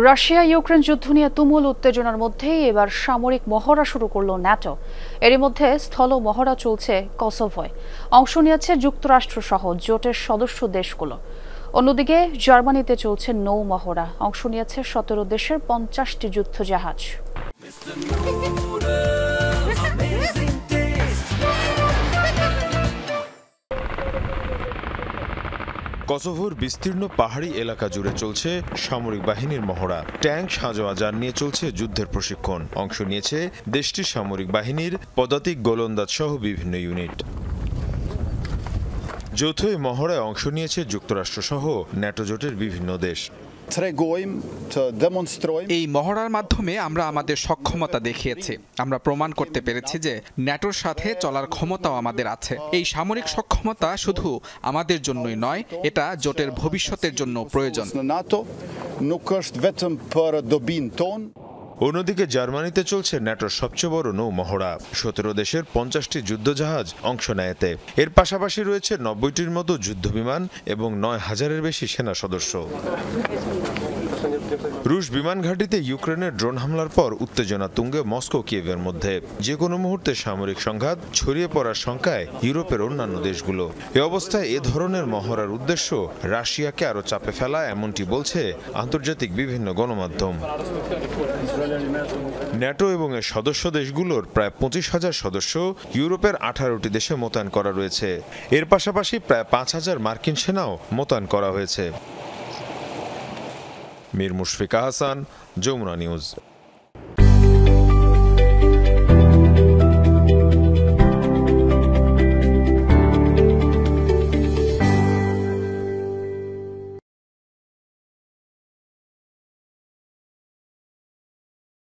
Russia Ukraine যুদ্ধ নিয়ে তুমুল উত্তেজনার মধ্যেই এবার সামরিক মহড়া শুরু করল ন্যাটো। এরই মধ্যে স্থল মহড়া চলছে কসোভোয়। অংশ নিয়েছে যুক্তরাষ্ট্র সহ জোটের সদস্য দেশগুলো। অন্যদিকে জার্মানিতে চলছে নৌ মহড়া। অংশ নিয়েছে 17 দেশের 50টি যুদ্ধজাহাজ। কসোভোর বিস্তীর্ণ পাহাড়ি এলাকা জুড়ে চলছে সামরিক বাহিনীর মহড়া। ট্যাঙ্ক, সাঁজোয়া যান নিয়ে চলছে যুদ্ধের প্রশিক্ষণ। অংশ নিয়েছে দেশটির সামরিক বাহিনীর পদাতিক, গোলন্দাজ সহ বিভিন্ন ইউনিট। যৌথ এই মহড়ায় অংশ নিয়েছে যুক্তরাষ্ট্র সহ ন্যাটো জোটের বিভিন্ন দেশ। এই মহড়ার মাধ্যমে আমরা আমাদের সক্ষমতা দেখিয়েছি। আমরা প্রমাণ করতে পেরেছি যে ন্যাটোর সাথে চলার ক্ষমতাও আমাদের আছে। এই সামরিক সক্ষমতা শুধু আমাদের জন্যই নয়, এটা জোটের ভবিষ্যতের জন্য প্রয়োজন। অন্যদিকে জার্মানিতে চলছে ন্যাটোর সবচেয়ে বড় নৌ মহড়া। 17 দেশের 50টি যুদ্ধজাহাজ অংশ নেয় এতে। এর পাশাপাশি রয়েছে 90টির মতো যুদ্ধবিমান এবং 9000-এর বেশি সেনা সদস্য। রুশ বিমান ঘাঁটিতে ইউক্রেনের ড্রোন হামলার পর উত্তেজনা তুঙ্গে মস্কো, কিয়েভের মধ্যে। যে কোনো মুহূর্তে সামরিক সংঘাত ছড়িয়ে পড়ার শঙ্কায় ইউরোপের অন্যান্য দেশগুলো। এ অবস্থায় এ ধরনের মহড়ার উদ্দেশ্য রাশিয়াকে আরও চাপে ফেলা, এমনটি বলছে আন্তর্জাতিক বিভিন্ন গণমাধ্যম। ন্যাটো এবং এর সদস্য দেশগুলোর প্রায় 25,000 সদস্য ইউরোপের 18টি দেশে মোতায়েন করা রয়েছে। এর পাশাপাশি প্রায় 5,000 মার্কিন সেনাও মোতায়েন করা হয়েছে। মীর মুশফিকা হাসান, যমুনা নিউজ।